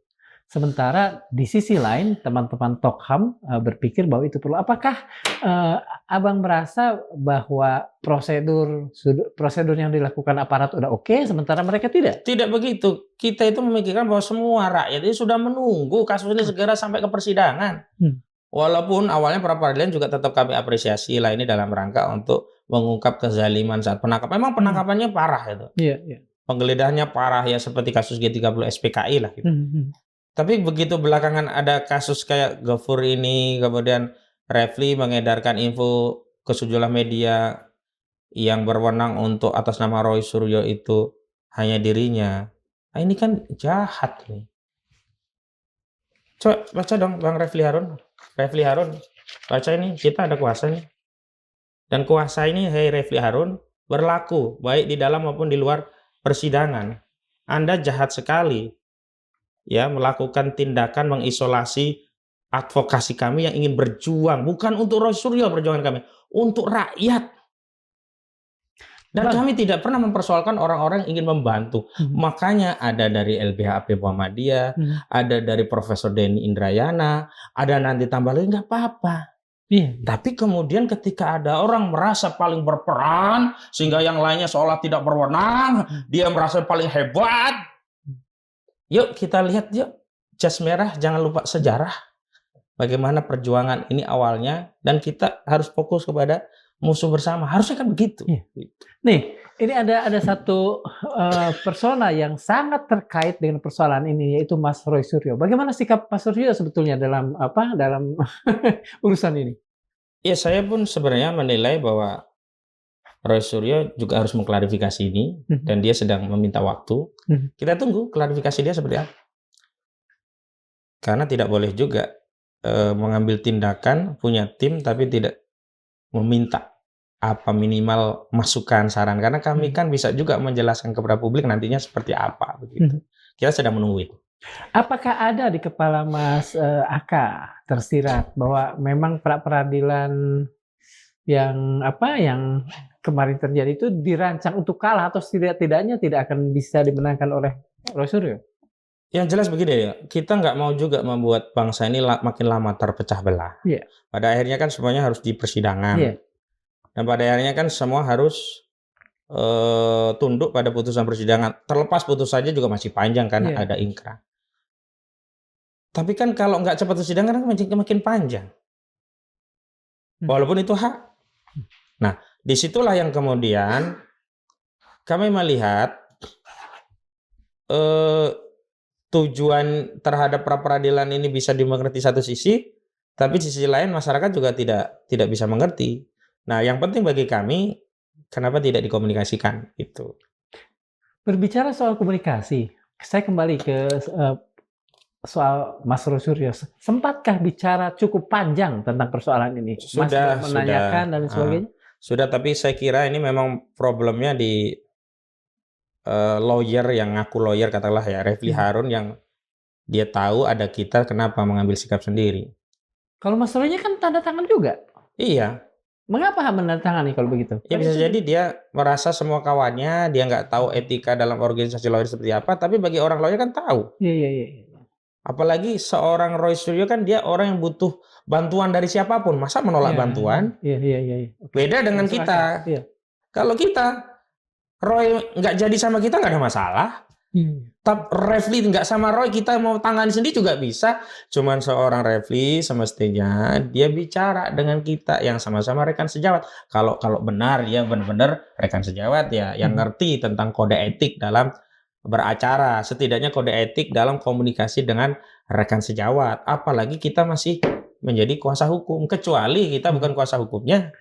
Sementara di sisi lain teman-teman Tokham, berpikir bahwa itu perlu. Apakah, eee, Abang merasa bahwa prosedur yang dilakukan aparat udah oke, sementara mereka tidak? Tidak begitu. Kita itu memikirkan bahwa semua rakyat itu sudah menunggu kasus ini segera sampai ke persidangan. Hmm, Walaupun awalnya pra peradilan juga tetap kami apresiasi lah ini dalam rangka untuk mengungkap kezaliman saat penangkapan. Memang mhm, penangkapannya parah itu. iya iya. Penggeledahannya parah ya seperti kasus G30 SPKI lah gitu. Mhm, mhm. Tapi begitu belakangan ada kasus kayak Gofur ini, kemudian Refli mengedarkan info ke sejumlah media yang berwenang untuk atas nama Roy Suryo itu hanya dirinya. Nah, ini kan jahat nih. Coba baca dong Bang Refli Harun. Refli Harun, baca ini, kita ada kuasa nih. Dan kuasa ini, hei Refli Harun, berlaku baik di dalam maupun di luar persidangan. Anda jahat sekali ya melakukan tindakan mengisolasi advokasi kami yang ingin berjuang. Bukan untuk Roy Suryo perjuangan kami, untuk rakyat. Dan Bang, kami tidak pernah mempersoalkan orang-orang yang ingin membantu. mhm, Makanya ada dari LBH Muhammadiyah, mhm, ada dari Profesor Denny Indrayana, ada nanti tambah lagi, nggak apa-apa. iya iya. Tapi kemudian ketika ada orang merasa paling berperan, sehingga yang lainnya seolah tidak berwenang, Mhm, dia merasa paling hebat. mhm, Yuk kita lihat yuk, jas merah jangan lupa sejarah. Bagaimana perjuangan ini awalnya, dan kita harus fokus kepada musuh bersama. Harusnya kan begitu. iya. Nih, ini ada satu, persona yang sangat terkait dengan persoalan ini, yaitu Mas Roy Suryo. Bagaimana sikap Mas Suryo sebetulnya dalam urusan ini? Ya saya pun sebenarnya menilai bahwa Roy Suryo juga harus mengklarifikasi ini Mhm, dan dia sedang meminta waktu. mhm, Kita tunggu klarifikasi dia seperti apa. Karena tidak boleh juga mengambil tindakan, punya tim tapi tidak meminta apa minimal masukan, saran. Karena kami mhm, kan bisa juga menjelaskan kepada publik nantinya seperti apa begitu. mhm. Kita sedang menunggu itu. Apakah ada di kepala Mas, Aka tersirat bahwa memang pra-peradilan yang kemarin terjadi itu dirancang untuk kalah atau setidak-tidaknya tidak akan bisa dimenangkan oleh Roy Suryo? Yang jelas begini ya, kita nggak mau juga membuat bangsa ini makin lama terpecah belah. Iya Pada akhirnya kan semuanya harus di persidangan. iya, Dan pada akhirnya kan semua harus tunduk pada putusan persidangan. Terlepas putusannya juga masih panjang kan, iya, ada ingkrah. Tapi kan kalau nggak cepat persidangan kan makin panjang. mhm, Walaupun itu hak. Nah, disitulah yang kemudian kami melihat eh, tujuan terhadap pra peradilan ini bisa dimengerti satu sisi, tapi di sisi lain masyarakat juga tidak bisa mengerti. Nah, yang penting bagi kami, kenapa tidak dikomunikasikan itu. berbicara soal komunikasi, saya kembali ke, soal Mas Roy Suryo. Sempatkah bicara cukup panjang tentang persoalan ini? Mas Sudah, menanyakan dan heeh. sebagainya? Sudah, tapi saya kira ini memang problemnya di lawyer yang ngaku lawyer katakanlah ya, Refli Mhm, Harun yang Dia tahu ada kita, kenapa mengambil sikap sendiri. Kalau Mas Roy-nya kan tanda tangan juga. Iya, Mengapa menandatangani kalau begitu? ya bisa jadi dia merasa semua kawannya, dia nggak tahu etika dalam organisasi lawyer seperti apa, tapi bagi orang lawyer kan tahu. Iya, iya, iya. Apalagi seorang Roy Suryo kan dia orang yang butuh bantuan dari siapapun. Masa menolak Iya, bantuan? iya, iya, iya, iya. Oke. Beda dengan Masuk kita. akal. Iya. Kalau kita, Roy nggak jadi sama kita nggak ada masalah. Tapi Refli nggak sama Roy, kita mau tangani sendiri juga bisa. Cuman seorang Refli semestinya dia bicara dengan kita yang sama-sama rekan sejawat. Kalau benar ya benar-benar rekan sejawat ya, yang ngerti tentang kode etik dalam beracara, setidaknya kode etik dalam komunikasi dengan rekan sejawat. Apalagi kita masih menjadi kuasa hukum, kecuali kita bukan kuasa hukumnya.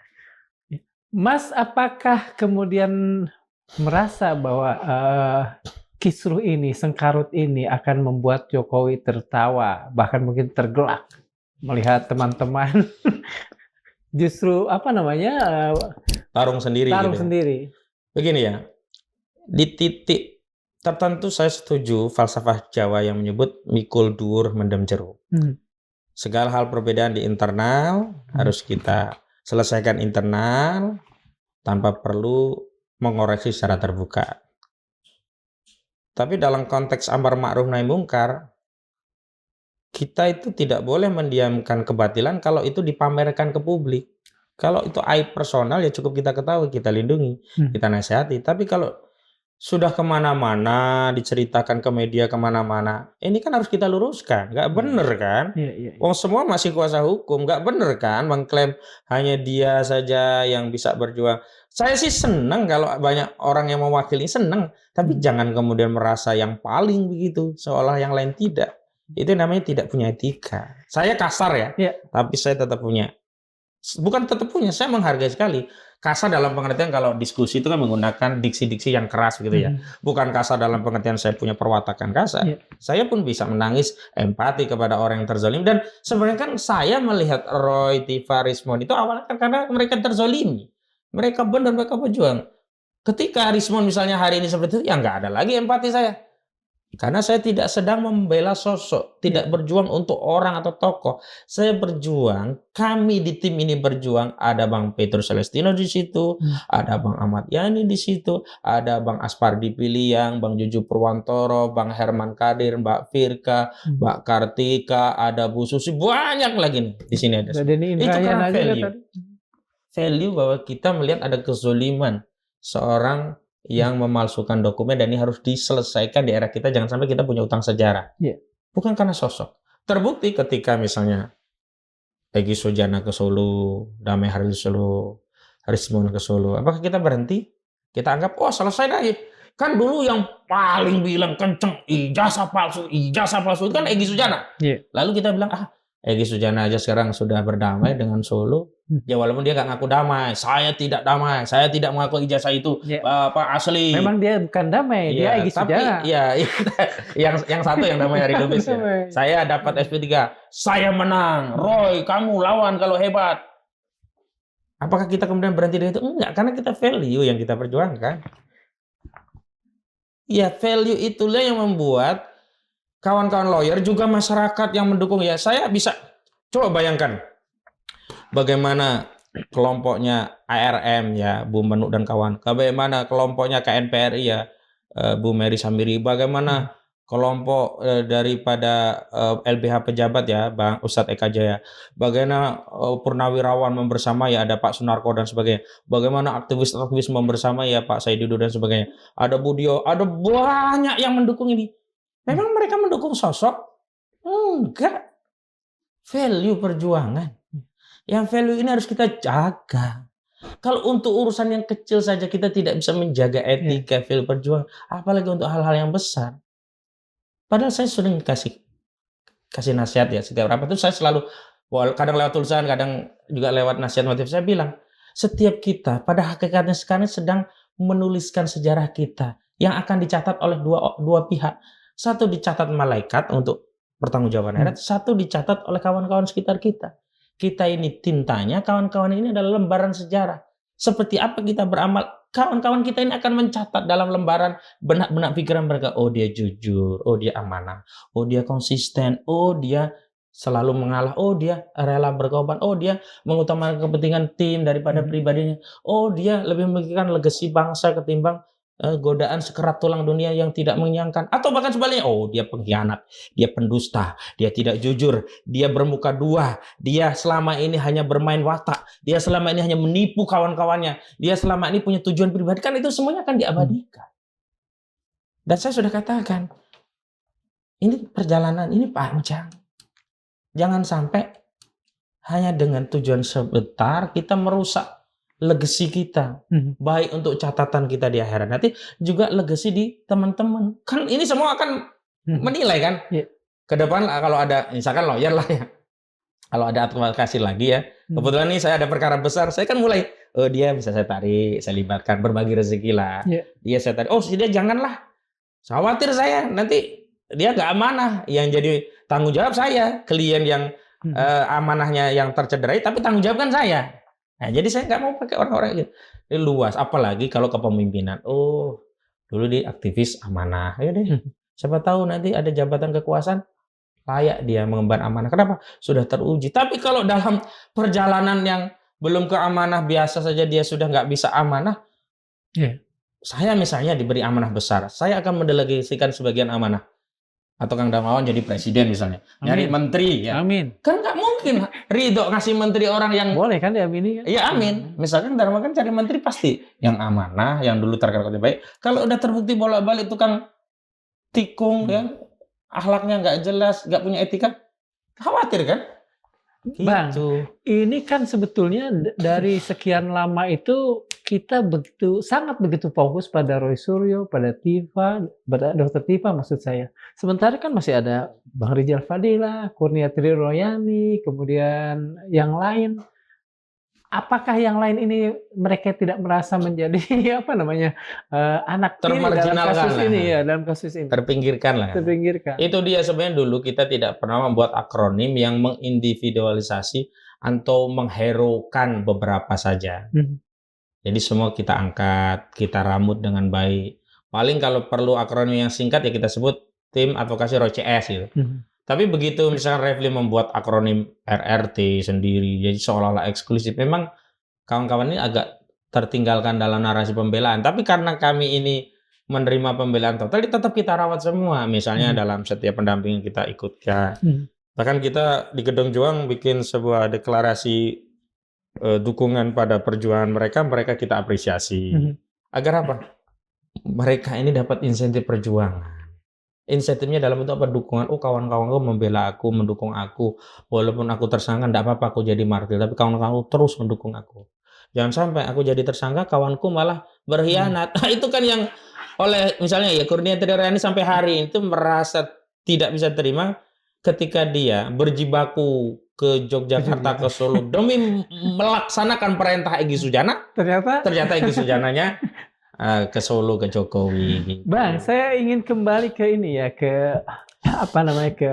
Mas, apakah kemudian merasa bahwa kisruh ini, sengkarut ini akan membuat Jokowi tertawa, bahkan mungkin tergelak melihat teman-teman justru Tarung sendiri tarung gitu. sendiri. Begini ya, di titik tertentu saya setuju falsafah Jawa yang menyebut mikul dur mendem jeruk. Segala hal perbedaan di internal harus kita selesaikan internal tanpa perlu mengoreksi secara terbuka. Tapi dalam konteks amar ma'ruf nahi mungkar, kita itu tidak boleh mendiamkan kebatilan kalau itu dipamerkan ke publik. Kalau itu aib personal ya cukup kita ketahui, kita lindungi, kita nasihati. Tapi kalau sudah kemana-mana, diceritakan ke media kemana-mana, ini kan harus kita luruskan. Nggak bener kan? Wong semua masih kuasa hukum, nggak bener kan? Mengklaim hanya dia saja yang bisa berjuang. Saya sih senang kalau banyak orang yang mewakili, senang. Tapi jangan kemudian merasa yang paling begitu, seolah yang lain tidak. Itu namanya tidak punya etika. Saya kasar ya, tapi saya tetap punya. Bukan tetap punya, saya menghargai sekali. Kasar dalam pengertian kalau diskusi itu kan menggunakan diksi-diksi yang keras gitu ya. Bukan kasar dalam pengertian saya punya perwatakan kasar. Saya pun bisa menangis empati kepada orang yang terzalim. Dan sebenarnya kan saya melihat Roy, Tifa, Rismon itu awalnya kan karena mereka terzalimi. Mereka benar, mereka berjuang. Ketika Rismon misalnya hari ini seperti itu, ya nggak ada lagi empati saya. Karena saya tidak sedang membela sosok, tidak berjuang untuk orang atau tokoh. Saya berjuang, kami di tim ini berjuang. Ada Bang Petrus Celestino di situ, ada Bang Ahmad Yani di situ, ada Bang Aspardi Piliang, Bang Juju Purwantoro, Bang Herman Kadir, Mbak Firka, Mbak Kartika, ada Bu Susi, banyak lagi nih di sini ada. Itu karena value bahwa kita melihat ada kezoliman seorang yang memalsukan dokumen dan ini harus diselesaikan di era kita. Jangan sampai kita punya utang sejarah. Bukan karena sosok. Terbukti ketika misalnya Egy Sujana ke Solo, Damai Haril Solo, Rismon ke Solo. Apakah kita berhenti? Kita anggap, oh selesai dah. Kan dulu yang paling bilang kenceng ijazah palsu itu kan Egy Sujana. Lalu kita bilang, Egy Sujana aja sekarang sudah berdamai dengan Solo. Ya walaupun dia nggak ngaku damai, saya tidak damai, saya tidak mengaku ijazah itu Bapak asli. Memang dia bukan damai, dia Egy Sujana. Iya, yang satu yang damai hari Lubis ya. Saya dapat SP3, saya menang. Roy, kamu lawan kalau hebat. Apakah kita kemudian berhenti dari itu? Enggak, karena kita value yang kita perjuangkan. Ya value itulah yang membuat kawan-kawan lawyer juga masyarakat yang mendukung ya. Saya bisa coba bayangkan bagaimana kelompoknya ARM ya, Bu Menuk dan kawan. Bagaimana kelompoknya KNPRI ya, Bu Mary Samiri. Bagaimana kelompok daripada LBH pejabat ya, Bang Ustadz Eka Jaya. Bagaimana purnawirawan membersama ya, ada Pak Sunarko dan sebagainya. Bagaimana aktivis-aktivis membersama ya, Pak Saididu dan sebagainya. Ada Budio, ada banyak yang mendukung ini. Memang mereka mendukung sosok? Enggak. Value perjuangan. Yang value ini harus kita jaga. Kalau untuk urusan yang kecil saja kita tidak bisa menjaga etika value perjuangan, apalagi untuk hal-hal yang besar. Padahal saya sering kasih nasihat ya, setiap rapat itu saya selalu, kadang lewat tulisan, kadang juga lewat nasihat motif, saya bilang, setiap kita pada hakikatnya sekarang sedang menuliskan sejarah kita yang akan dicatat oleh dua pihak. Satu dicatat malaikat untuk pertanggungjawaban akhirat, satu dicatat oleh kawan-kawan sekitar kita. Kita ini tintanya, kawan-kawan ini adalah lembaran sejarah. Seperti apa kita beramal, kawan-kawan kita ini akan mencatat dalam lembaran benak-benak pikiran mereka. Oh dia jujur, oh dia amanah, oh dia konsisten, oh dia selalu mengalah, oh dia rela berkorban, oh dia mengutamakan kepentingan tim daripada pribadinya, oh dia lebih memikirkan legasi bangsa ketimbang godaan sekerat tulang dunia yang tidak mengenyangkan. Atau bahkan sebaliknya, oh dia pengkhianat, dia pendusta, dia tidak jujur, dia bermuka dua, dia selama ini hanya bermain watak, dia selama ini hanya menipu kawan-kawannya, dia selama ini punya tujuan pribadi. Kan itu semuanya akan diabadikan. Dan saya sudah katakan, ini perjalanan ini panjang. Jangan sampai hanya dengan tujuan sebentar kita merusak legacy kita, baik untuk catatan kita di akhirat nanti, juga legacy di teman-teman. Kan ini semua akan menilai kan. Ke depan kalau ada, misalkan lawyer lah ya, kalau ada advokasi lagi ya, kebetulan nih saya ada perkara besar, saya kan mulai, oh dia bisa saya tarik, saya libatkan, berbagi rezeki lah. Dia saya tarik, oh dia janganlah, khawatir saya, nanti dia nggak amanah, yang jadi tanggung jawab saya, klien yang amanahnya yang tercederai, tapi tanggung jawab kan saya. Nah, jadi saya nggak mau pakai orang-orang gitu. Ini luas, apalagi kalau kepemimpinan. Oh, dulu di aktivis amanah. Ayo deh, siapa tahu nanti ada jabatan kekuasaan, layak dia mengemban amanah. Kenapa? Sudah teruji. Tapi kalau dalam perjalanan yang belum ke amanah biasa saja dia sudah nggak bisa amanah. Saya misalnya diberi amanah besar, saya akan mendelegasikan sebagian amanah. Atau Kang Darmawan jadi presiden misalnya, nyari menteri ya. Amin. Kan nggak mungkin ridho ngasih menteri orang yang boleh kan diamini kan? Iya amin. Misalkan Darmawan kan cari menteri pasti yang amanah, yang dulu terkenal baik. Kalau udah terbukti bolak-balik tukang tikung ya, akhlaknya nggak jelas, nggak punya etika, khawatir kan? Bang, ini kan sebetulnya dari sekian lama itu kita sangat begitu fokus pada Roy Suryo, pada Tifa, pada Dr. Tifa maksud saya. Sementara kan masih ada Bang Rijal Fadila, Kurnia Triroyani, kemudian yang lain. Apakah yang lain ini mereka tidak merasa menjadi apa namanya anak tiri dalam kasus ini ya, dalam kasus ini? Terpinggirkan lah. Terpinggirkan. Itu dia sebenarnya dulu kita tidak pernah membuat akronim yang mengindividualisasi atau mengherokan beberapa saja. Jadi semua kita angkat, kita rambut dengan baik. Paling kalau perlu akronim yang singkat ya kita sebut tim advokasi Roy CS gitu. Tapi begitu misalkan Refli membuat akronim RRT sendiri, jadi seolah-olah eksklusif, memang kawan-kawan ini agak tertinggalkan dalam narasi pembelaan. Tapi karena kami ini menerima pembelaan total, tetap kita rawat semua. Misalnya dalam setiap pendampingan kita ikutkan. Bahkan kita di Gedung Juang bikin sebuah deklarasi dukungan pada perjuangan mereka kita apresiasi. Agar apa? Mereka ini dapat insentif perjuangan. Insentifnya dalam bentuk apa? Dukungan. Oh kawan-kawanku membela aku, mendukung aku. Walaupun aku tersangka, tidak apa-apa aku jadi martir. Tapi kawan-kawanku terus mendukung aku. Jangan sampai aku jadi tersangka, kawanku malah berkhianat. Itu kan yang oleh misalnya ya Kurnia Triroyani sampai hari itu merasa tidak bisa terima ketika dia berjibaku ke Yogyakarta, ke Solo demi melaksanakan perintah Egy Sujana. Ternyata Egy Sujananya ke Solo, ke Jokowi. Bang, saya ingin kembali ke ini ya, ke apa namanya, ke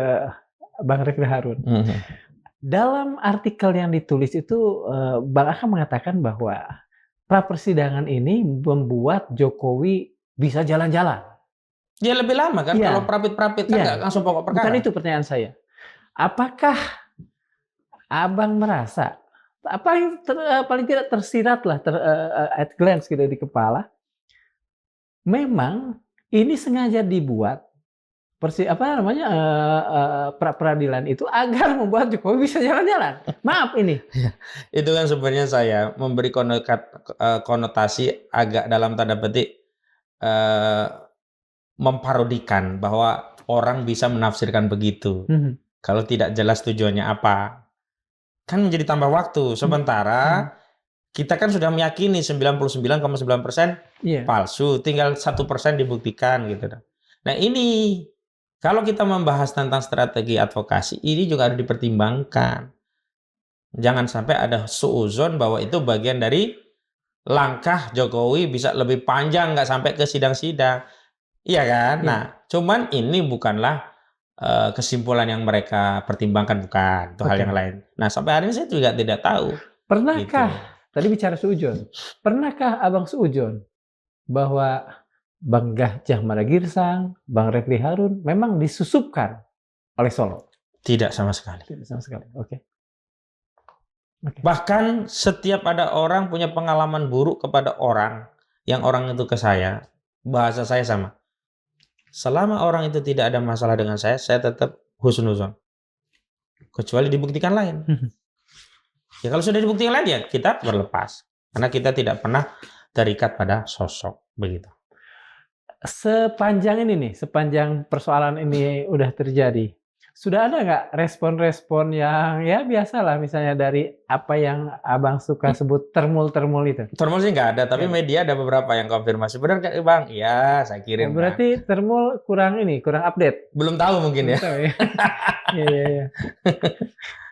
Bang Refli Harun. Dalam artikel yang ditulis itu, Bang Aka mengatakan bahwa pra persidangan ini membuat Jokowi bisa jalan-jalan. Ya lebih lama kan, kalau prapit-prapit kan nggak langsung pokok perkara. Bukan itu pertanyaan saya. Apakah Abang merasa, apa yang paling tidak tersirat lah, at glance gitu di kepala, memang ini sengaja dibuat pra-peradilan itu agar membuat Jokowi bisa jalan-jalan. Maaf ini. Itu kan sebenarnya saya memberi konotasi agak dalam tanda petik memparodikan bahwa orang bisa menafsirkan begitu. Kalau tidak jelas tujuannya apa. Kan menjadi tambah waktu. Sementara kita kan sudah meyakini 99,9% palsu, tinggal 1% dibuktikan gitu. Nah ini kalau kita membahas tentang strategi advokasi, ini juga harus dipertimbangkan. Jangan sampai ada suuzon bahwa itu bagian dari langkah Jokowi bisa lebih panjang, nggak sampai ke sidang-sidang. Iya kan? Nah, cuman ini bukanlah kesimpulan yang mereka pertimbangkan, bukan. Itu hal yang lain. Nah, sampai hari ini saya juga tidak tahu. Pernahkah, tadi bicara suujon, pernahkah Abang suujon bahwa Bang Gajah Mada Girsang, Bang Refli Harun memang disusupkan oleh Solo? Tidak sama sekali. Tidak sama sekali. Oke. Bahkan setiap ada orang punya pengalaman buruk kepada orang, yang orang itu ke saya, bahasa saya sama. Selama orang itu tidak ada masalah dengan saya tetap husnuzon. Kecuali dibuktikan lain. Ya kalau sudah dibuktikan lain ya kita berlepas. Karena kita tidak pernah terikat pada sosok. Begitu. Sepanjang persoalan ini udah terjadi, sudah ada nggak respon-respon yang ya biasalah, misalnya dari apa yang Abang suka sebut termul-termul itu? Termul sih nggak ada, tapi media ada beberapa yang konfirmasi. Benar nggak Bang? Iya, saya kirim. Berarti termul kurang update. Belum tahu mungkin ya. Belum tahu ya. Iya.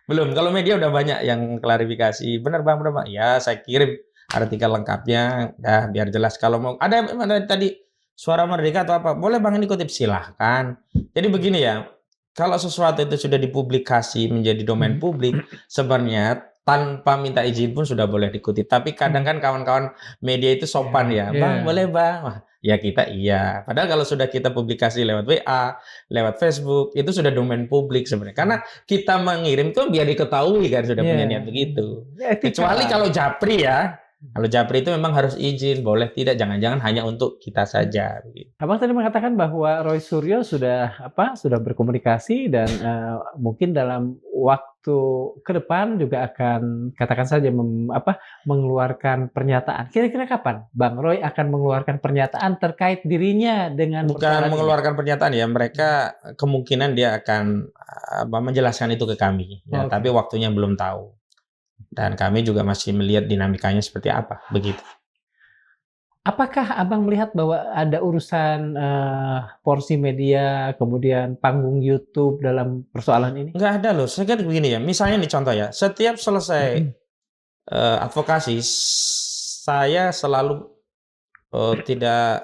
Belum. Kalau media udah banyak yang klarifikasi. Benar Bang, benar Bang. Ya, saya kirim artikel lengkapnya. Dah biar jelas. Kalau mau ada tadi Suara Merdeka atau apa, boleh Bang ini kutip, silahkan. Jadi begini ya, kalau sesuatu itu sudah dipublikasi menjadi domain publik, sebenarnya tanpa minta izin pun sudah boleh dikutip. Tapi kadang kan kawan-kawan media itu sopan ya, Bang boleh Bang. Wah, ya kita iya. Padahal kalau sudah kita publikasi lewat WA, lewat Facebook, itu sudah domain publik sebenarnya. Karena kita mengirim tuh biar diketahui kan sudah punya niat begitu. Kecuali kalau japri ya. Kalau japri itu memang harus izin, boleh tidak, jangan-jangan hanya untuk kita saja. Abang tadi mengatakan bahwa Roy Suryo sudah berkomunikasi dan mungkin dalam waktu ke depan juga akan katakan saja mengeluarkan pernyataan. Kira-kira kapan Bang Roy akan mengeluarkan pernyataan terkait dirinya dengan bukan mengeluarkan pernyataan ya, mereka kemungkinan dia akan menjelaskan itu ke kami. Ya, tapi waktunya belum tahu. Dan kami juga masih melihat dinamikanya seperti apa, begitu. Apakah Abang melihat bahwa ada urusan porsi media, kemudian panggung YouTube dalam persoalan ini? Nggak ada loh, saya kira begini ya, misalnya nih contoh ya, setiap selesai advokasi, saya selalu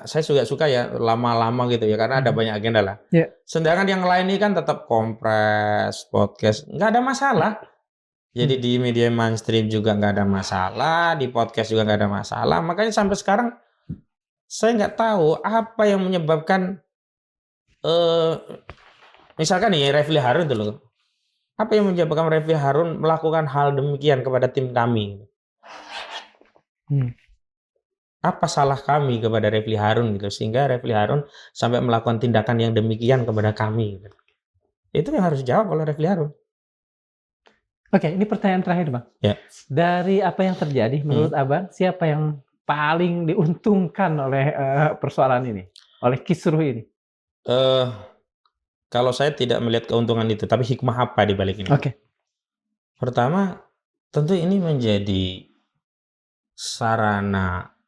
saya juga suka ya lama-lama gitu ya, karena ada banyak agenda lah. Sedangkan yang lain ini kan tetap kompres, podcast, nggak ada masalah. Jadi di media mainstream juga nggak ada masalah, di podcast juga nggak ada masalah. Makanya sampai sekarang saya nggak tahu apa yang menyebabkan, misalkan nih Refli Harun dulu, apa yang menyebabkan Refli Harun melakukan hal demikian kepada tim kami? Apa salah kami kepada Refli Harun gitu sehingga Refli Harun sampai melakukan tindakan yang demikian kepada kami? Itu yang harus dijawab oleh Refli Harun. Oke, ini pertanyaan terakhir Bang. Ya. Dari apa yang terjadi, menurut Abang, siapa yang paling diuntungkan oleh persoalan ini, oleh kisruh ini? Kalau saya tidak melihat keuntungan itu, tapi hikmah apa di balik ini? Pertama, tentu ini menjadi sarana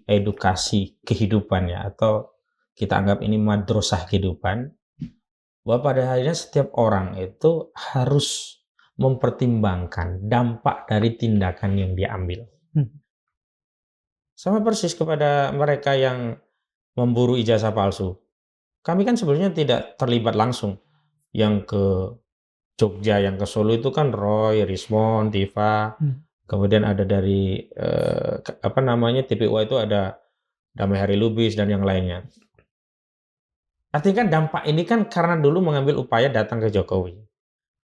edukasi kehidupan ya, atau kita anggap ini madrasah kehidupan, bahwa pada akhirnya setiap orang itu harus mempertimbangkan dampak dari tindakan yang dia ambil. Sama persis kepada mereka yang memburu ijazah palsu. Kami kan sebenarnya tidak terlibat langsung. Yang ke Jogja, yang ke Solo itu kan Roy, Rismon, Tifa, kemudian ada dari TPUA itu ada Damai Hari Lubis dan yang lainnya. Artinya kan dampak ini kan karena dulu mengambil upaya datang ke Jokowi.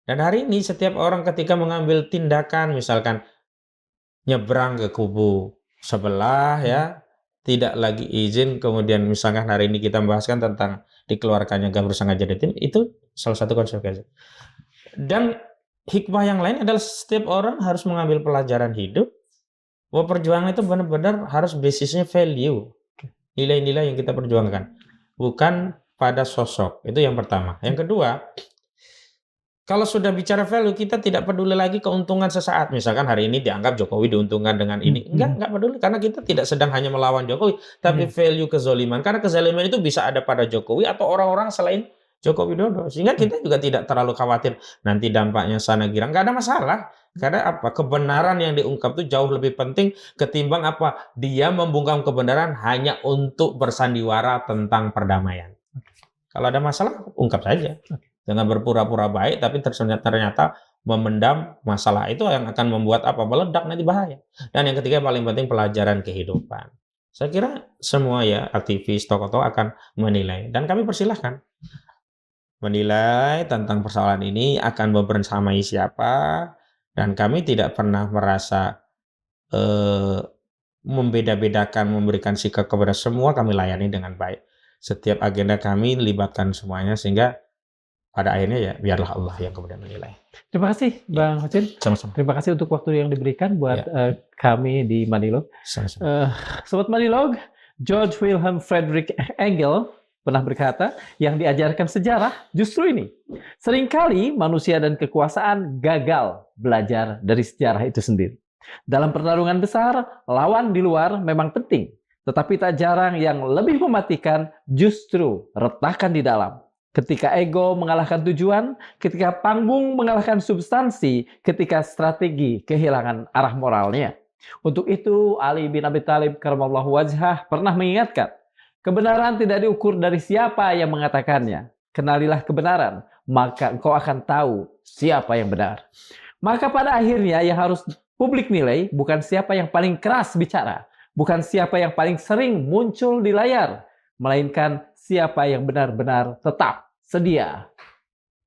Dan hari ini setiap orang ketika mengambil tindakan, misalkan nyebrang ke kubu sebelah ya, tidak lagi izin, kemudian misalkan hari ini kita membahaskan tentang dikeluarkannya Gabur Sengaja Jatim, itu salah satu konsekuensi. Dan hikmah yang lain adalah setiap orang harus mengambil pelajaran hidup, bahwa perjuangan itu benar-benar harus basisnya value, nilai-nilai yang kita perjuangkan, bukan pada sosok. Itu yang pertama. Yang kedua, kalau sudah bicara value, kita tidak peduli lagi keuntungan sesaat. Misalkan hari ini dianggap Jokowi diuntungkan dengan ini. Enggak peduli. Karena kita tidak sedang hanya melawan Jokowi. Tapi value kezaliman. Karena kezaliman itu bisa ada pada Jokowi atau orang-orang selain Joko Widodo. Sehingga kita juga tidak terlalu khawatir nanti dampaknya sana girang. Enggak ada masalah. Karena apa? Kebenaran yang diungkap itu jauh lebih penting ketimbang apa? Dia membungkam kebenaran hanya untuk bersandiwara tentang perdamaian. Kalau ada masalah, ungkap saja. Jangan berpura-pura baik, tapi ternyata memendam masalah itu yang akan membuat apa? Meledak, nanti bahaya. Dan yang ketiga paling penting pelajaran kehidupan. Saya kira semua ya aktivis, tokoh-tokoh akan menilai dan kami persilahkan menilai tentang persoalan ini akan membersamai siapa dan kami tidak pernah merasa eh, membeda-bedakan, memberikan sikap kepada semua kami layani dengan baik. Setiap agenda kami libatkan semuanya sehingga pada akhirnya ya biarlah Allah yang kemudian menilai. Terima kasih Bang Husin. Sama-sama. Terima kasih untuk waktu yang diberikan buat Ya. kami di Manilog. Sama-sama. Sobat Manilog, George Wilhelm Friedrich Engel pernah berkata, yang diajarkan sejarah justru ini. Seringkali manusia dan kekuasaan gagal belajar dari sejarah itu sendiri. Dalam pertarungan besar, lawan di luar memang penting. Tetapi tak jarang yang lebih mematikan justru retakan di dalam. Ketika ego mengalahkan tujuan, ketika panggung mengalahkan substansi, ketika strategi kehilangan arah moralnya. Untuk itu, Ali bin Abi Thalib karamallahu wajhah pernah mengingatkan, kebenaran tidak diukur dari siapa yang mengatakannya. Kenalilah kebenaran, maka engkau akan tahu siapa yang benar. Maka pada akhirnya yang harus publik nilai bukan siapa yang paling keras bicara, bukan siapa yang paling sering muncul di layar, melainkan siapa yang benar-benar tetap sedia,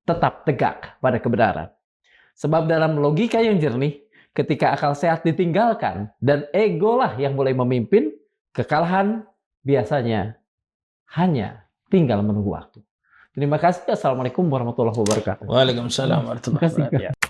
tetap tegak pada kebenaran. Sebab dalam logika yang jernih, ketika akal sehat ditinggalkan dan ego lah yang mulai memimpin, kekalahan biasanya hanya tinggal menunggu waktu. Terima kasih. Assalamualaikum warahmatullahi wabarakatuh. Waalaikumsalam warahmatullahi wabarakatuh.